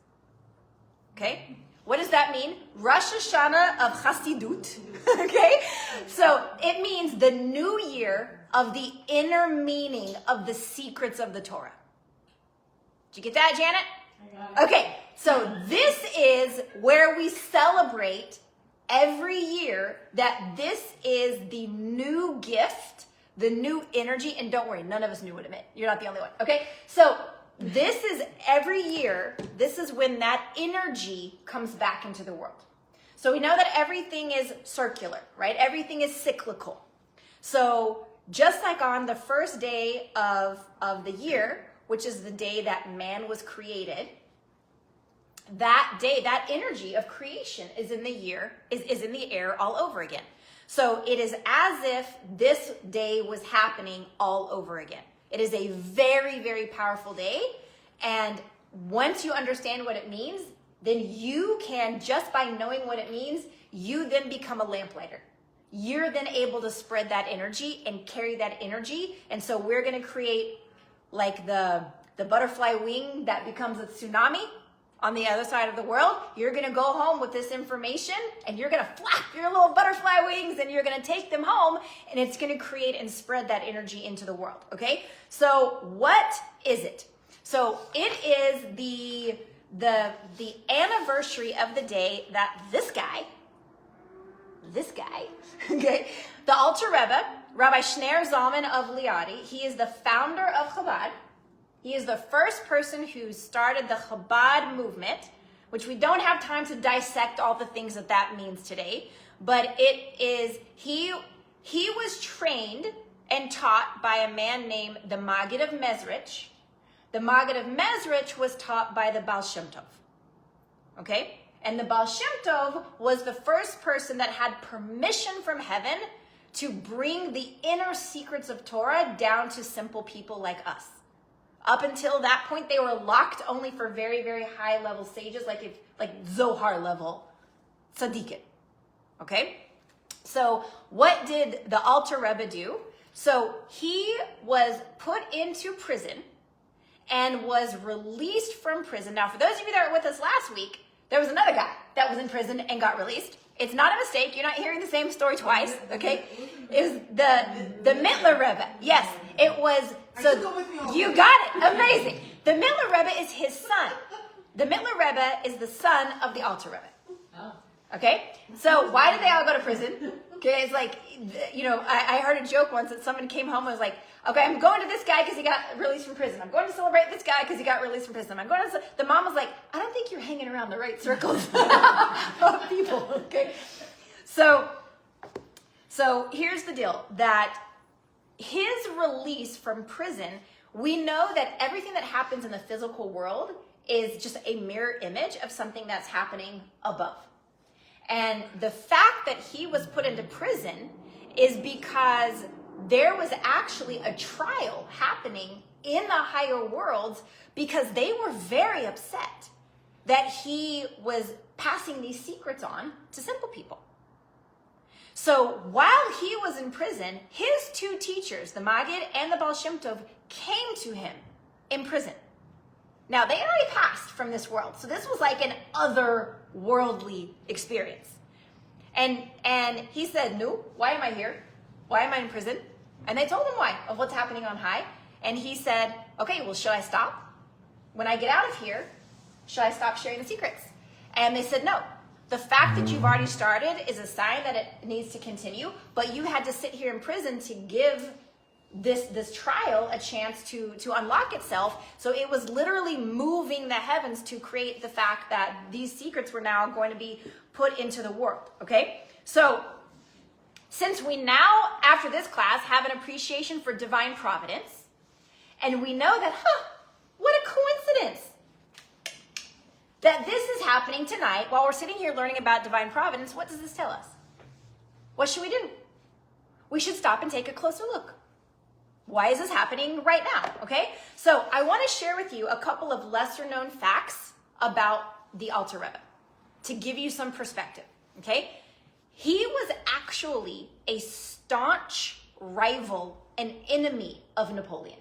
okay? What does that mean? Rosh Hashanah of Chassidut, okay? So it means the new year of the inner meaning of the secrets of the Torah. Did you get that, Janet? Okay, so this is where we celebrate every year that this is the new gift, the new energy, and don't worry, none of us knew what it meant. You're not the only one, okay? So this is every year, this is when that energy comes back into the world. So we know that everything is circular, right? Everything is cyclical. So just like on the first day of the year, which is the day that man was created, that day, that energy of creation is in the year, is in the air all over again. So it is as if this day was happening all over again. It is a very, very powerful day. And once you understand what it means, then you can, just by knowing what it means, you then become a lamplighter. You're then able to spread that energy and carry that energy. And so we're going to create like the butterfly wing that becomes a tsunami on the other side of the world. You're going to go home with this information and you're going to flap your little butterfly wings and you're going to take them home, and it's going to create and spread that energy into the world. Okay. So what is it? So it is the anniversary of the day that this guy, okay, the Alter Rebbe, Rabbi Shner Zalman of Liadi, he is the founder of Chabad. He is the first person who started the Chabad movement, which we don't have time to dissect all the things that means today, but it is, he was trained and taught by a man named the Maggid of Mezrich. The Maggid of Mezrich was taught by the Baal Shem Tov, okay? And the Baal Shem Tov was the first person that had permission from heaven to bring the inner secrets of Torah down to simple people like us. Up until that point, they were locked only for very, very high level sages, like Zohar level tzaddikim. Okay? So what did the Alter Rebbe do? So he was put into prison and was released from prison. Now, for those of you that were with us last week, there was another guy that was in prison and got released. It's not a mistake. You're not hearing the same story twice, okay? It was the Mittler Rebbe. Yes, it was. So you got it. Amazing. The Mittler Rebbe is his son. The Mittler Rebbe is the son of the Alter Rebbe. Okay? So why did they all go to prison? Okay, it's like, you know, I heard a joke once that someone came home and was like, okay, I'm going to this guy because he got released from prison. I'm going to celebrate this guy because he got released from prison. I'm going to, the mom was like, I don't think you're hanging around the right circles of people, okay? So here's the deal, that his release from prison, we know that everything that happens in the physical world is just a mirror image of something that's happening above. And the fact that he was put into prison is because there was actually a trial happening in the higher worlds, because they were very upset that he was passing these secrets on to simple people. So while he was in prison, his two teachers, the Maggid and the Baal Shem Tov, came to him in prison. Now, they had already passed from this world, so this was like an otherworldly experience. And he said, no, why am I here? Why am I in prison? And they told him why, of what's happening on high. And he said, okay, well, should I stop? When I get out of here, should I stop sharing the secrets? And they said, no. The fact that you've already started is a sign that it needs to continue, but you had to sit here in prison to give this trial a chance to unlock itself. So it was literally moving the heavens to create the fact that these secrets were now going to be put into the world, okay? So since we now, after this class, have an appreciation for divine providence, and we know that, what a coincidence that this is happening tonight while we're sitting here learning about divine providence, what does this tell us? What should we do? We should stop and take a closer look. Why is this happening right now? Okay, so I want to share with you a couple of lesser known facts about the Alter Rebbe to give you some perspective. Okay, he was actually a staunch rival and enemy of Napoleon.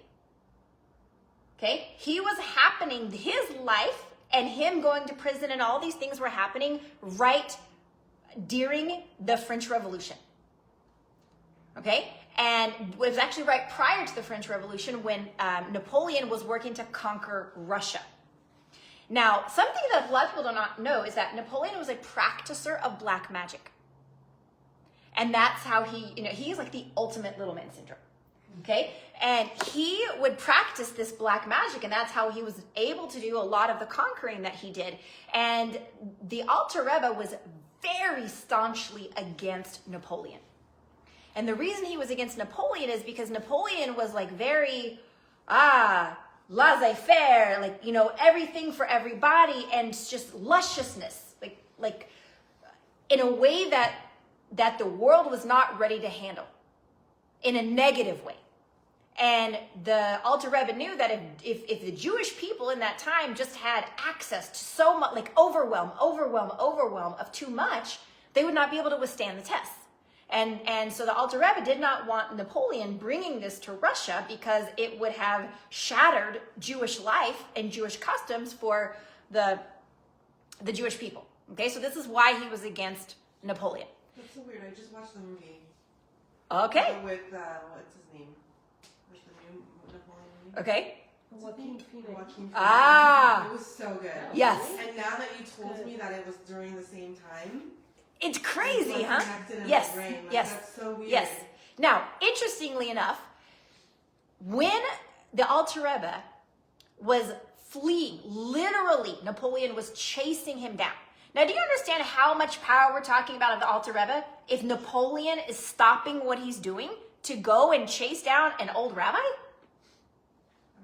Okay, he was happening, his life and him going to prison and all these things were happening right during the French Revolution. Okay, and it was actually right prior to the French Revolution when Napoleon was working to conquer Russia. Now, something that a lot of people do not know is that Napoleon was a practicer of black magic. And that's how he's like the ultimate little man syndrome. Okay, and he would practice this black magic, and that's how he was able to do a lot of the conquering that he did. And the Alter Rebbe was very staunchly against Napoleon. And the reason he was against Napoleon is because Napoleon was like very, laissez-faire, like, you know, everything for everybody, and just lusciousness, like in a way that the world was not ready to handle, in a negative way. And the Alter Rebbe knew that if the Jewish people in that time just had access to so much, like overwhelm of too much, they would not be able to withstand the test. And so the Alter Rebbe did not want Napoleon bringing this to Russia, because it would have shattered Jewish life and Jewish customs for the Jewish people. Okay, so this is why he was against Napoleon. That's so weird. I just watched the movie. Okay. With, what's his name? What's the new Napoleon movie? Okay. Joaquin Phoenix. Joaquin Phoenix. Ah. It was so good. Yes. And now that you told me that it was during the same time. It's crazy, it's like huh? connected in Yes. my brain. Like, Yes. That's so weird. Yes. Now, interestingly enough, when the Alter Rebbe was fleeing, literally, Napoleon was chasing him down. Now, do you understand how much power we're talking about of the Alter Rebbe? If Napoleon is stopping what he's doing to go and chase down an old rabbi? I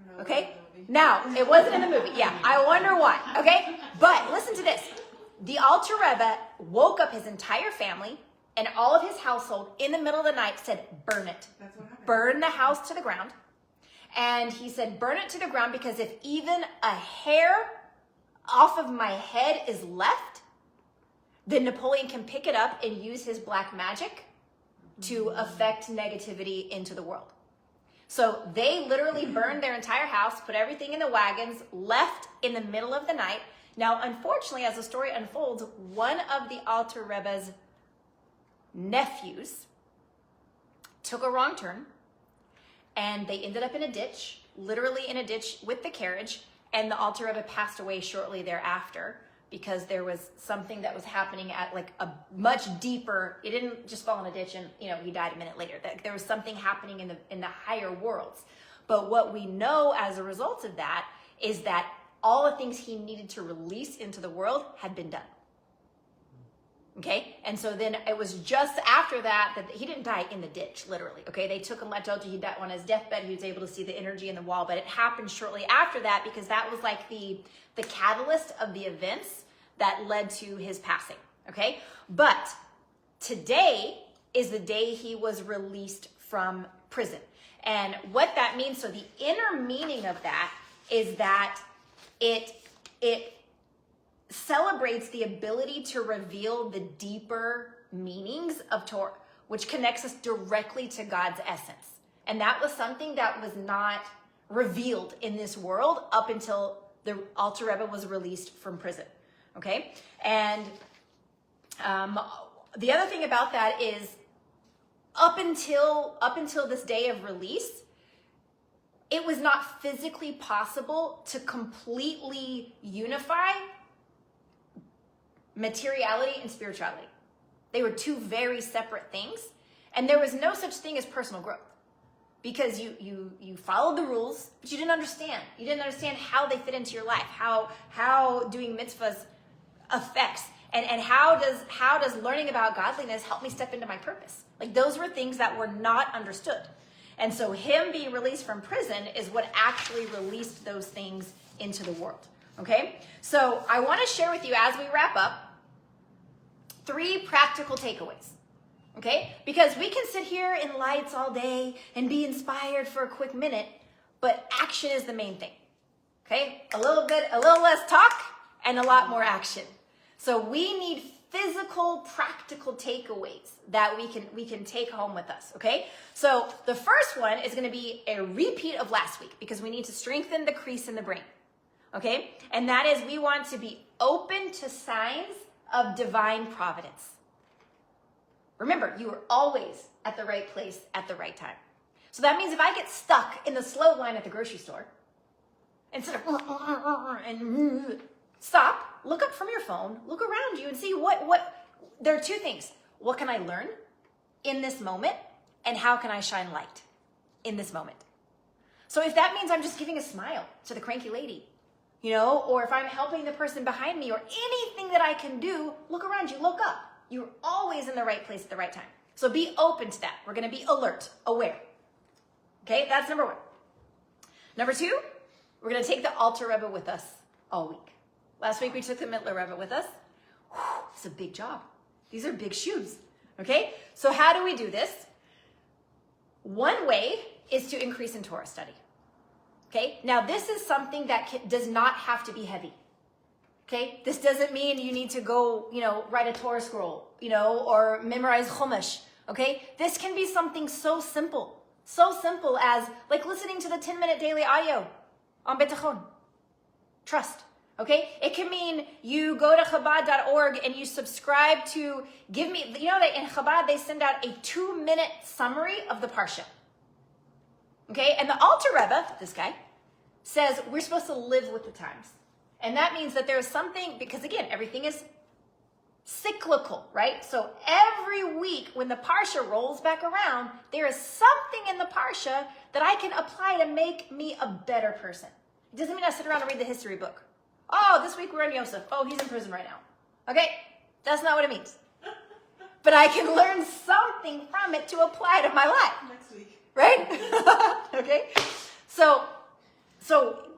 don't know, Okay? the movie. Now, it wasn't in the movie. Yeah, I wonder why. Okay? But listen to this. The Alter Rebbe woke up his entire family and all of his household in the middle of the night, said, burn it. That's what happened. Burn the house to the ground. And he said, burn it to the ground, because if even a hair off of my head is left, then Napoleon can pick it up and use his black magic to affect negativity into the world. So they literally burned their entire house, put everything in the wagons, left in the middle of the night. Now, unfortunately, as the story unfolds, one of the Alter Rebbe's nephews took a wrong turn, and they ended up in a ditch, literally in a ditch with the carriage, and the Alter Rebbe passed away shortly thereafter, because there was something that was happening at like a much deeper, it didn't just fall in a ditch and, you know, he died a minute later. There was something happening in the higher worlds. But what we know as a result of that is that all the things he needed to release into the world had been done. Okay? And so then it was just after that he didn't die in the ditch, literally. Okay? They took him, I told you, he died on his deathbed. He was able to see the energy in the wall, but it happened shortly after that, because that was like the catalyst of the events that led to his passing. Okay? But today is the day he was released from prison. And what that means, so the inner meaning of that is that it celebrates the ability to reveal the deeper meanings of Torah, which connects us directly to God's essence. And that was something that was not revealed in this world up until the Alter Rebbe was released from prison. Okay? And the other thing about that is, up until this day of release, it was not physically possible to completely unify materiality and spirituality. They were two very separate things, and there was no such thing as personal growth, because you followed the rules, but you didn't understand. You didn't understand how they fit into your life, how doing mitzvahs affects, and how does learning about godliness help me step into my purpose? Like, those were things that were not understood. And so him being released from prison is what actually released those things into the world. Okay? So I want to share with you, as we wrap up, 3 practical takeaways. Okay? Because we can sit here in lights all day and be inspired for a quick minute, but action is the main thing. Okay? A little less talk and a lot more action. So we need physical, practical takeaways that we can take home with us, okay? So the first one is going to be a repeat of last week, because we need to strengthen the crease in the brain, okay? And that is, we want to be open to signs of divine providence. Remember, you are always at the right place at the right time. So that means if I get stuck in the slow line at the grocery store, instead of and stop, look up from your phone, look around you and see what there are 2 things. What can I learn in this moment, and how can I shine light in this moment. So if that means I'm just giving a smile to the cranky lady, you know, or if I'm helping the person behind me or anything that I can do, look around you, look up. You're always in the right place at the right time. So be open to that. We're going to be alert, aware. Okay, that's number 1. Number 2, we're going to take the Alter Rebbe with us all week. Last week we took the Mittler Rebbe with us. Whew, it's a big job. These are big shoes. Okay, so how do we do this? One way is to increase in Torah study. Okay, now this is something that does not have to be heavy. Okay, this doesn't mean you need to go, you know, write a Torah scroll, you know, or memorize Chumash. Okay, this can be something so simple as like listening to the 10-minute daily audio on Betachon. Trust. Okay, it can mean you go to Chabad.org and you subscribe to give me, you know that in Chabad they send out a 2-minute summary of the Parsha. Okay, and the Alter Rebbe, this guy, says we're supposed to live with the times. And that means that there's something, because again, everything is cyclical, right? So every week when the Parsha rolls back around, there is something in the Parsha that I can apply to make me a better person. It doesn't mean I sit around and read the history book. Oh, this week we're in Yosef. Oh, he's in prison right now. Okay, that's not what it means. But I can learn something from it to apply to my life. Next week. Right? Okay? So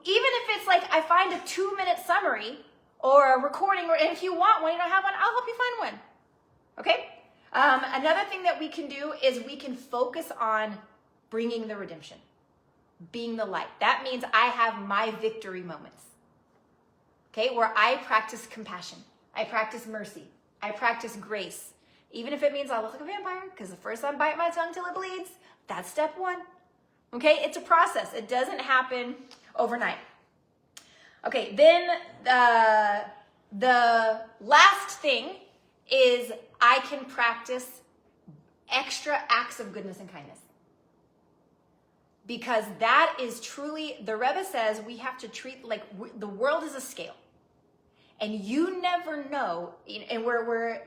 even if it's like I find a 2-minute summary or a recording, or if you want one, you don't have one, I'll help you find one. Okay? Another thing that we can do is we can focus on bringing the redemption, being the light. That means I have my victory moments. Okay? Where I practice compassion. I practice mercy. I practice grace. Even if it means I look like a vampire, because the first I bite my tongue till it bleeds, that's step 1. Okay, it's a process. It doesn't happen overnight. Okay, then the last thing is I can practice extra acts of goodness and kindness. Because that is truly, the Rebbe says we have to treat, like the world is a scale. And you never know, and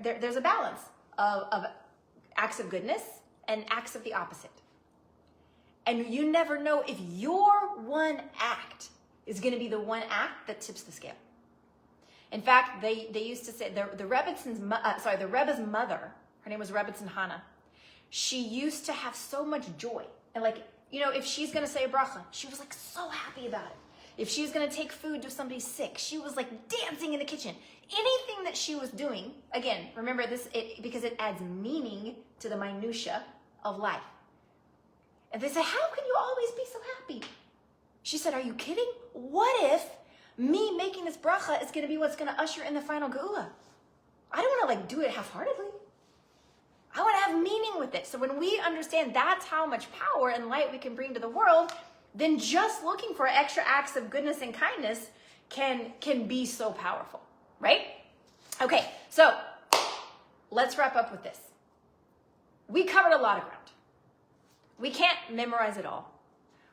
there's a balance of acts of goodness and acts of the opposite. And you never know if your one act is going to be the one act that tips the scale. In fact, they used to say, the Rebbe's mother, her name was Rebbetzin Hannah, she used to have so much joy. And like, you know, if she's going to say a bracha, she was like so happy about it. If she's going to take food to somebody sick, she was like dancing in the kitchen. Anything that she was doing, again, remember this, because it adds meaning to the minutia of life. And they say, how can you always be so happy? She said, are you kidding? What if me making this bracha is going to be what's going to usher in the final geula? I don't want to like do it half-heartedly. I want to have meaning with it. So when we understand that's how much power and light we can bring to the world, then just looking for extra acts of goodness and kindness can be so powerful, right? Okay, so let's wrap up with this. We covered a lot of ground. We can't memorize it all.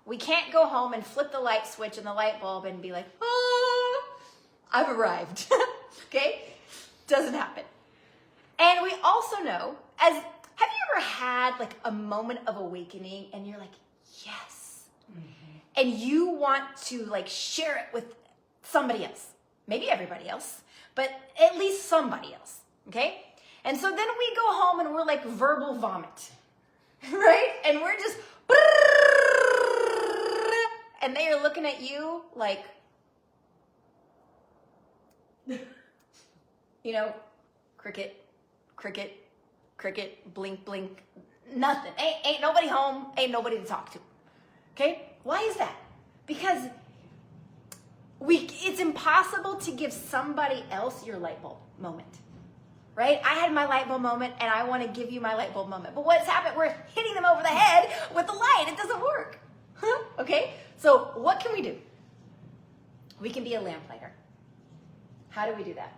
We can't go home and flip the light switch and the light bulb and be like, I've arrived. Okay? Doesn't happen. And we also know, have you ever had like a moment of awakening and you're like, yes. Mm-hmm. And you want to like share it with somebody else. Maybe everybody else, but at least somebody else. Okay? And so then we go home and we're like verbal vomit. Right? And we're just, and they are looking at you like, you know, cricket, cricket, cricket, blink, blink, nothing. Ain't nobody home, ain't nobody to talk to. Okay? Why is that? Because it's impossible to give somebody else your light bulb moment. Right? I had my light bulb moment and I want to give you my light bulb moment. But what's happened? We're hitting them over the head with the light. It doesn't work. Okay? So what can we do? We can be a lamplighter. How do we do that?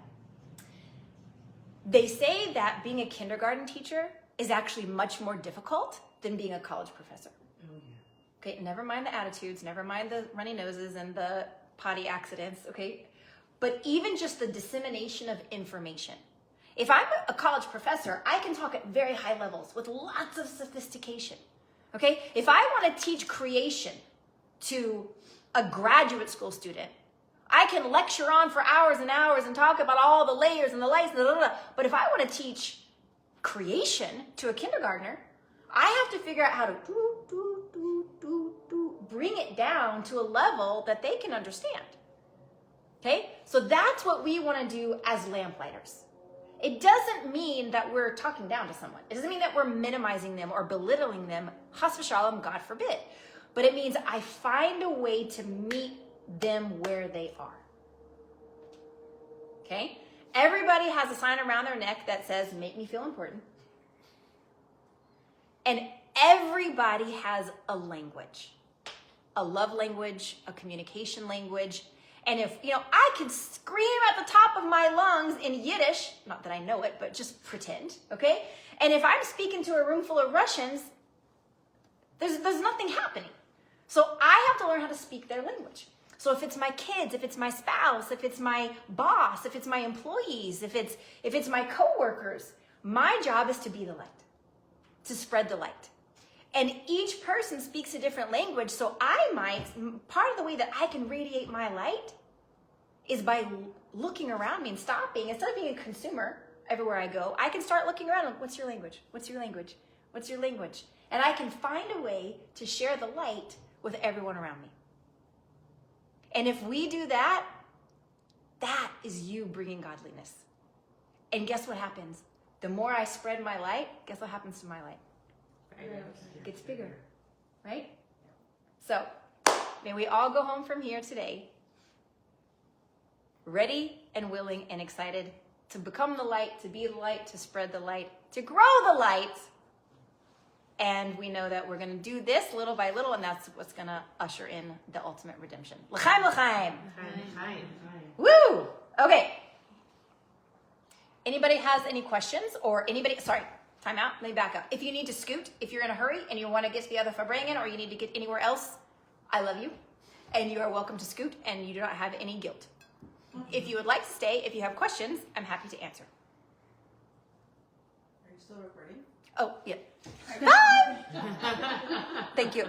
They say that being a kindergarten teacher is actually much more difficult than being a college professor. Oh, yeah. Okay, never mind the attitudes, never mind the runny noses and the potty accidents, okay? But even just the dissemination of information. If I'm a college professor, I can talk at very high levels with lots of sophistication, Okay? If I want to teach creation to a graduate school student, I can lecture on for hours and hours and talk about all the layers and the lights, blah, blah, blah. But if I want to teach creation to a kindergartner, I have to figure out how to bring it down to a level that they can understand. Okay? So that's what we want to do as lamplighters. It doesn't mean that we're talking down to someone. It doesn't mean that we're minimizing them or belittling them. Chas v'shalom, God forbid. But it means I find a way to meet them where they are. Okay? Everybody has a sign around their neck that says, make me feel important. And everybody has a language. A love language, a communication language. And if, I could scream at the top of my lungs in Yiddish, not that I know it, but just pretend, okay? And if I'm speaking to a room full of Russians, there's nothing happening. So I have to learn how to speak their language. So if it's my kids, if it's my spouse, if it's my boss, if it's my employees, if it's my coworkers, my job is to be the light, to spread the light. And each person speaks a different language, so part of the way that I can radiate my light is by looking around me and stopping. Instead of being a consumer everywhere I go, I can start looking around and, what's your language? What's your language? What's your language? And I can find a way to share the light with everyone around me. And if we do that, that is you bringing godliness. And guess what happens? The more I spread my light, guess what happens to my light? It gets bigger, right? So, may we all go home from here today ready and willing and excited to become the light, to be the light, to spread the light, to grow the light. And we know that we're going to do this little by little, and that's what's going to usher in the ultimate redemption. L'chaim, l'chaim. Woo! Okay. Anybody has any questions or time out, let me back up. If you need to scoot, if you're in a hurry and you want to get to the other Fabrengen or you need to get anywhere else, I love you. And you are welcome to scoot and you do not have any guilt. If you would like to stay, if you have questions, I'm happy to answer. Are you still recording? Oh, yeah. Bye! Thank you.